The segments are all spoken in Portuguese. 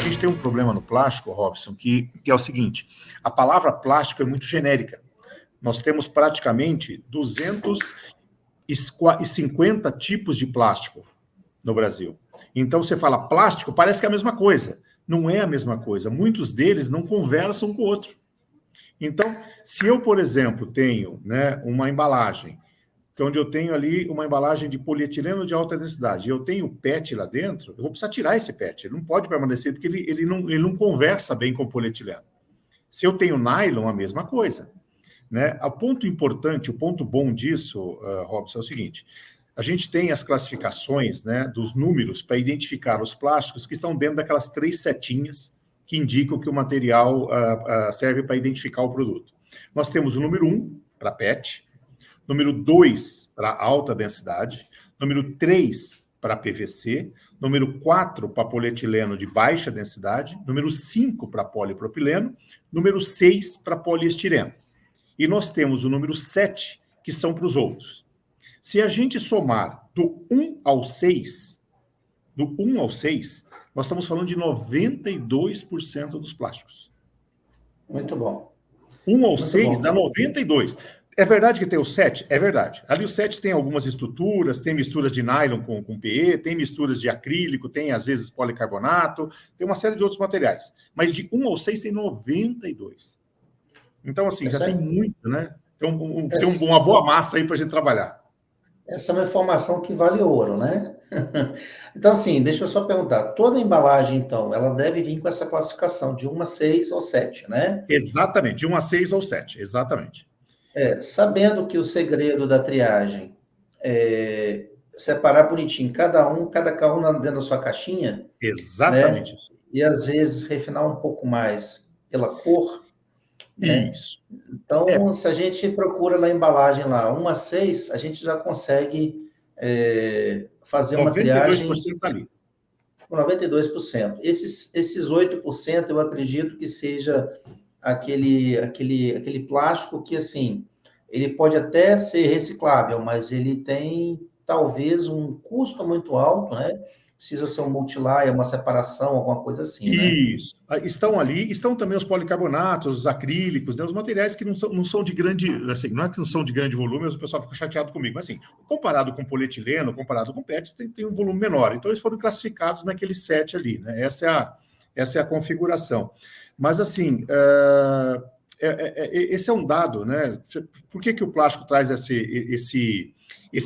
gente tem um problema no plástico, Robson, que é o seguinte: a palavra plástico é muito genérica. Nós temos praticamente 250 tipos de plástico no Brasil. Então, você fala plástico, parece que é a mesma coisa. Não é a mesma coisa. Muitos deles não conversam com o outro. Então, se eu, por exemplo, tenho, né, uma embalagem, que é onde eu tenho ali uma embalagem de polietileno de alta densidade, e eu tenho PET lá dentro, eu vou precisar tirar esse PET. Ele não pode permanecer, porque ele não conversa bem com o polietileno. Se eu tenho nylon, a mesma coisa. Né? O ponto importante, o ponto bom disso, Robson, é o seguinte: a gente tem as classificações, né, dos números para identificar os plásticos que estão dentro daquelas 3 setinhas que indicam que o material serve para identificar o produto. Nós temos o número 1 para PET, número 2 para alta densidade, número 3 para PVC, número 4 para polietileno de baixa densidade, número 5 para polipropileno, número 6 para poliestireno. E nós temos o número 7, que são para os outros. Se a gente somar do 1 ao 6, nós estamos falando de 92% dos plásticos. Muito bom. 1 ao 6 dá 92. É verdade que tem o 7? É verdade. Ali o 7 tem algumas estruturas, tem misturas de nylon com PE, tem misturas de acrílico, tem às vezes policarbonato, tem uma série de outros materiais. Mas de 1 ao 6 tem 92. Então, assim, já tem muito, né? Tem uma boa massa aí para a gente trabalhar. Essa é uma informação que vale ouro, né? Então, assim, deixa eu só perguntar. Toda embalagem, então, ela deve vir com essa classificação de 1 a 6 ou 7, né? Exatamente, de 1 a 6 ou 7, exatamente. Sabendo que o segredo da triagem é separar bonitinho cada um dentro da sua caixinha. Exatamente, né? isso. E, às vezes, refinar um pouco mais pela cor. Né? Isso. Então, se a gente procura na embalagem lá 1 a 6, a gente já consegue fazer uma triagem 92% ali. com 92%. Esses 8%, eu acredito que seja aquele plástico que, assim, ele pode até ser reciclável, mas ele tem, talvez, um custo muito alto, né? Precisa ser um multilayer, uma separação, alguma coisa assim, né? Isso. Estão ali, estão também os policarbonatos, os acrílicos, né, os materiais que não são de grande, assim, não é que não são de grande volume, mas o pessoal fica chateado comigo, mas assim, comparado com polietileno, comparado com PET, tem um volume menor. Então, eles foram classificados naquele set ali, né? Essa é a configuração. Mas, assim, esse é um dado, né? Por que o plástico traz esse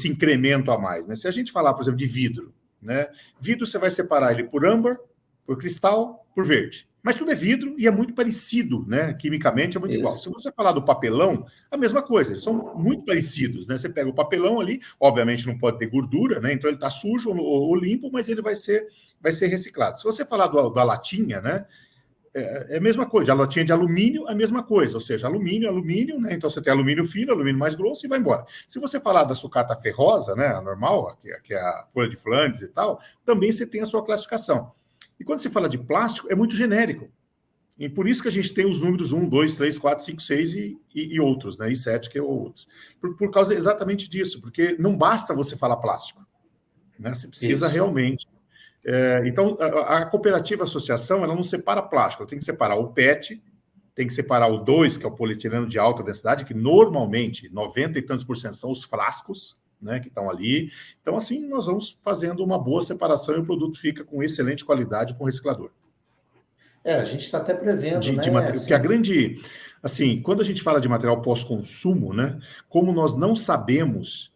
incremento a mais, né? Se a gente falar, por exemplo, de vidro, né? Vidro você vai separar ele por âmbar, por cristal, por verde. Mas tudo é vidro e é muito parecido, né? Quimicamente é muito igual. Se você falar do papelão, a mesma coisa, eles são muito parecidos, né? Você pega o papelão ali, obviamente não pode ter gordura, né? Então ele está sujo ou limpo, mas ele vai ser reciclado. Se você falar da latinha, né? É a mesma coisa, a latinha de alumínio é a mesma coisa, ou seja, alumínio, né? Então você tem alumínio fino, alumínio mais grosso e vai embora. Se você falar da sucata ferrosa, né, a normal, que é a folha de Flandres e tal, também você tem a sua classificação. E quando se fala de plástico, é muito genérico. E por isso que a gente tem os números 1, 2, 3, 4, 5, 6 e outros, né? E 7, que é outros. Por causa exatamente disso, porque não basta você falar plástico, né? Você precisa realmente. Então, a cooperativa associação, ela não separa plástico, ela tem que separar o PET, tem que separar o 2, que é o polietileno de alta densidade, que normalmente 90 e tantos % são os frascos, né, que estão ali. Então, assim, nós vamos fazendo uma boa separação e o produto fica com excelente qualidade com o reciclador. A gente está até prevendo, né? Porque a grande... Assim, quando a gente fala de material pós-consumo, né, como nós não sabemos...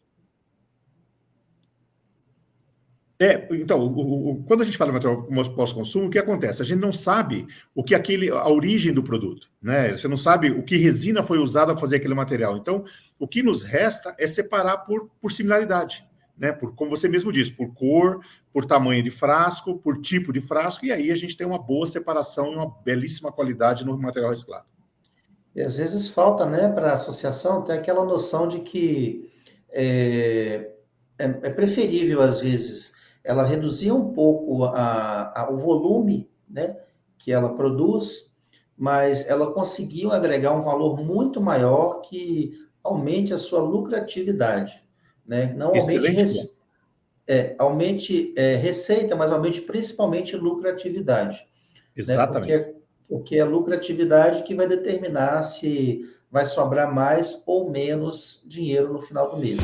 Então, quando a gente fala de material pós-consumo, o que acontece? A gente não sabe a origem do produto, né? Você não sabe o que resina foi usada para fazer aquele material. Então, o que nos resta é separar por similaridade, né? Como você mesmo disse, por cor, por tamanho de frasco, por tipo de frasco, e aí a gente tem uma boa separação e uma belíssima qualidade no material reciclado. E às vezes falta, né, para a associação ter aquela noção de que é preferível, às vezes, ela reduzir um pouco o volume, né, que ela produz, mas ela conseguiu agregar um valor muito maior que aumente a sua lucratividade, né? Não aumente receita, mas aumente principalmente lucratividade. né? Exatamente. Porque é lucratividade que vai determinar se vai sobrar mais ou menos dinheiro no final do mês.